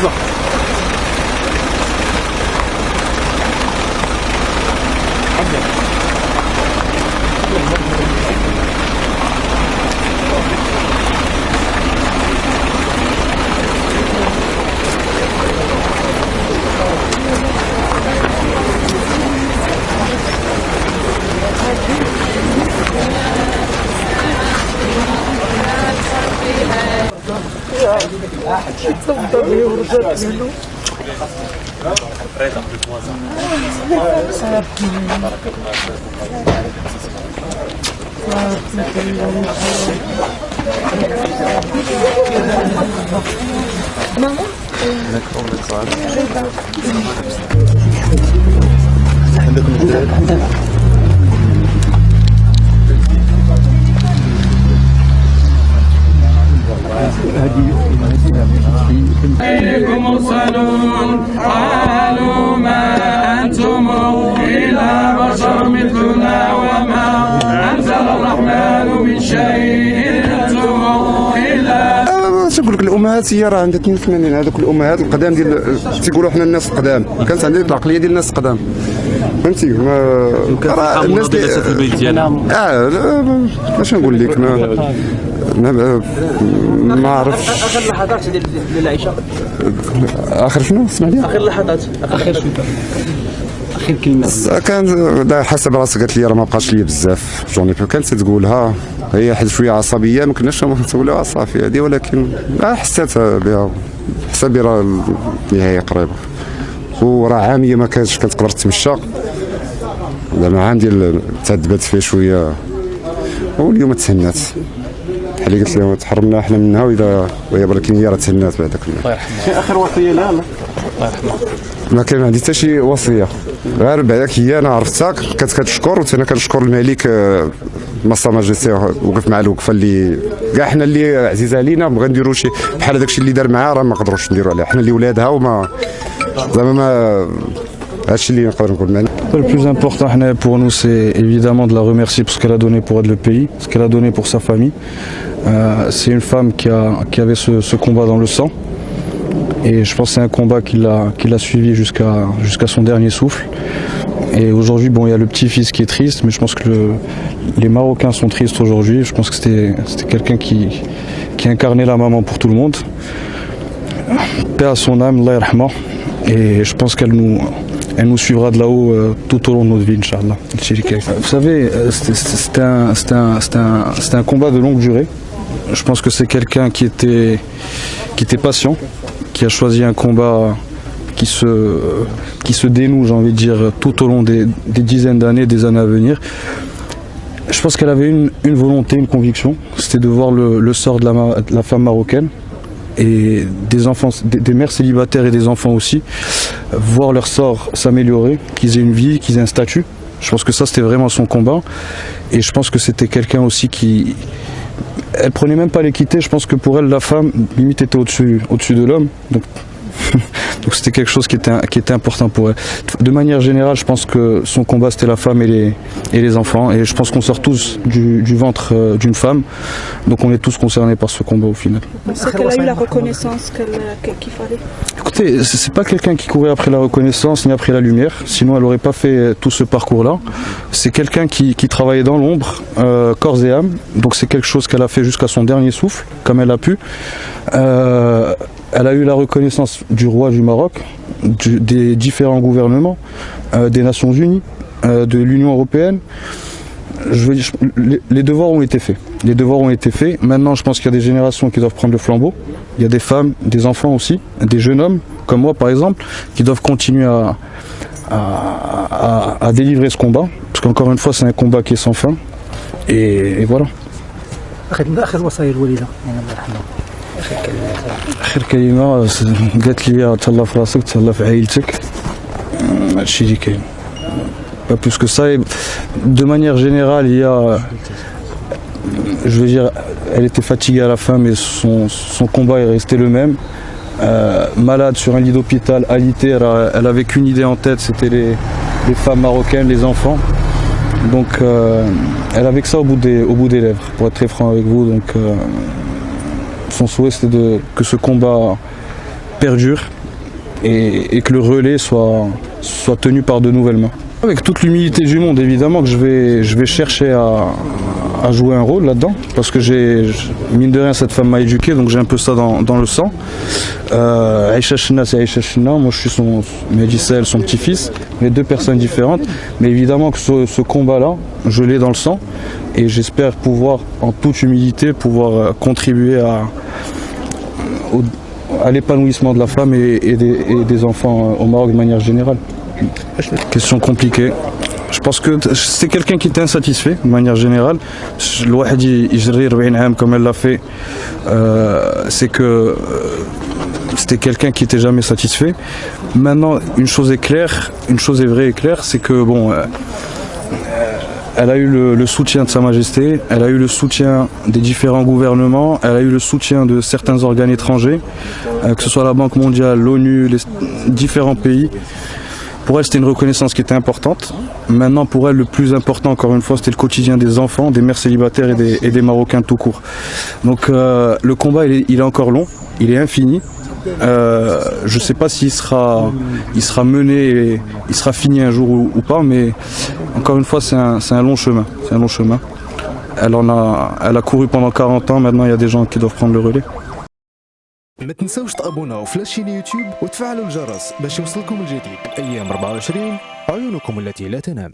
Hamza. عليكم مرسلون قالوا ما أنتم إلا بشر مثلنا وما أنزل الرحمن من شيء أنتم إلا تقول لك الامهات هي راه عندها 82 هذوك الامهات القدام ديال تيقولوا حنا الناس القدام كانت عندي العقليه ديال الناس القدام فهمتي ما راه الناس في البيت ديالها باش نقول لك ما عرفتش اخر لحظات ديال العشاء. اخر شنو سمع لي اخر لحظات. اخر كلمه. كان حسب راسها قالت لي راه ما بقاش ليا بزاف جوني كانت تقولها هي حد شويه عصبيه ما كناش نسولوها صافي هذه ولكن حسيت بها حسب راه النهايه قريبه وراه عاميه ما كانتش كتقدر تمشى زعما عندي تعذبت فيه شويه واليوم تهنات بحال قلت لهم تحرمنا حنا منها وهي ولكن هي راه تهنات بعداك الله يرحمها. شي اخر وصيه لها؟ الله يرحمها. ما كان عندي حتى شي وصيه غير بعداك هي انا عرفتها كانت كتشكر وانا كنشكر الملك مصا ماجستي وقف مع الوقفه اللي كاع حنا اللي عزيزه علينا بغا نديروا شي بحال هذاك الشيء اللي دار معاه راه ما نقدروش نديروا عليه حنا اللي ولادها وما زعما ما هادشي اللي نقدر نقول معنا. Le plus important pour nous, c'est évidemment de la remercier pour ce qu'elle a donné pour le pays, ce qu'elle a donné pour sa famille. C'est une femme qui avait ce combat dans le sang. Et je pense que c'est un combat qu'il a suivi jusqu'à son dernier souffle. Et aujourd'hui, bon, il y a le petit-fils qui est triste, mais je pense que les Marocains sont tristes aujourd'hui. Je pense que c'était quelqu'un qui incarnait la maman pour tout le monde. Paix à son âme, Allah yarhamah. Et je pense elle nous suivra de là-haut tout au long de notre vie, Inch'Allah. Vous savez, c'était un combat de longue durée. Je pense que c'est quelqu'un qui était patient, qui a choisi un combat qui se dénoue, j'ai envie de dire, tout au long des dizaines d'années, des années à venir. Je pense qu'elle avait une volonté, une conviction, c'était de voir le sort de la femme marocaine et des enfants, des mères célibataires et des enfants aussi, voir leur sort s'améliorer, qu'ils aient une vie, qu'ils aient un statut. Je pense que ça c'était vraiment son combat et je pense que c'était quelqu'un aussi elle prenait même pas l'équité, je pense que pour elle la femme limite était au-dessus de l'homme. Donc c'était quelque chose qui était important pour elle. De manière générale, je pense que son combat c'était la femme et les enfants. Et je pense qu'on sort tous du ventre d'une femme. Donc on est tous concernés par ce combat au final. C'est qu'elle a eu la reconnaissance qu'il fallait. Écoutez, c'est pas quelqu'un qui courait après la reconnaissance ni après la lumière. Sinon elle aurait pas fait tout ce parcours-là. C'est quelqu'un qui travaillait dans l'ombre, corps et âme. Donc c'est quelque chose qu'elle a fait jusqu'à son dernier souffle, comme elle a pu. Elle a eu la reconnaissance du roi du Maroc, des différents gouvernements, des Nations Unies, de l'Union Européenne. Je veux dire, les devoirs ont été faits. Les devoirs ont été faits. Maintenant, je pense qu'il y a des générations qui doivent prendre le flambeau. Il y a des femmes, des enfants aussi, des jeunes hommes, comme moi par exemple, qui doivent continuer à délivrer ce combat. Parce qu'encore une fois, c'est un combat qui est sans fin. Et voilà. آخر كلمة قالت لي تهلا في راسك تهلا في عائلتك هادشي اللي كاين pas plus que ça. Et de manière générale, il y a, je veux dire, elle était fatiguée à la fin, mais son combat est resté le même. Malade sur un lit d'hôpital, alitée, elle avait qu'une idée en tête, c'était les femmes marocaines, les enfants. Donc elle avait que ça au bout des lèvres, pour être très franc avec vous. Donc son souhait c'était que ce combat perdure et que le relais soit tenu par de nouvelles mains. Avec toute l'humilité du monde, évidemment que je vais chercher à jouer un rôle là-dedans, parce que mine de rien, cette femme m'a éduqué, donc j'ai un peu ça dans le sang. Aïcha China, c'est Aïcha China, moi je suis Mehdi Sahel, son petit-fils, les deux personnes différentes, mais évidemment que ce combat-là, je l'ai dans le sang, et j'espère pouvoir, en toute humilité, contribuer à l'épanouissement de la femme et des enfants au Maroc de manière générale. Question compliquée. Je pense que c'est quelqu'un qui était insatisfait de manière générale. Le Wahid يجري 40 عام comme elle l'a fait, c'est que c'était quelqu'un qui n'était jamais satisfait. Maintenant, une chose est claire, une chose est vraie et claire, c'est que bon, elle a eu le soutien de Sa Majesté, elle a eu le soutien des différents gouvernements, elle a eu le soutien de certains organes étrangers, que ce soit la Banque mondiale, l'ONU, les différents pays. Pour elle, c'était une reconnaissance qui était importante. Maintenant, pour elle, le plus important, encore une fois, c'était le quotidien des enfants, des mères célibataires et des Marocains tout court. Donc, le combat, il est encore long, il est infini. Je ne sais pas s'il sera mené, et il sera fini un jour ou pas, mais encore une fois, c'est un long chemin. C'est un long chemin. Elle a couru pendant 40 ans. Maintenant, il y a des gens qui doivent prendre le relais. ما تنسوش تابوناو في لاشين يوتيوب وتفعلوا الجرس باش يوصلكم الجديد. ايام 24 عيونكم التي لا تنام.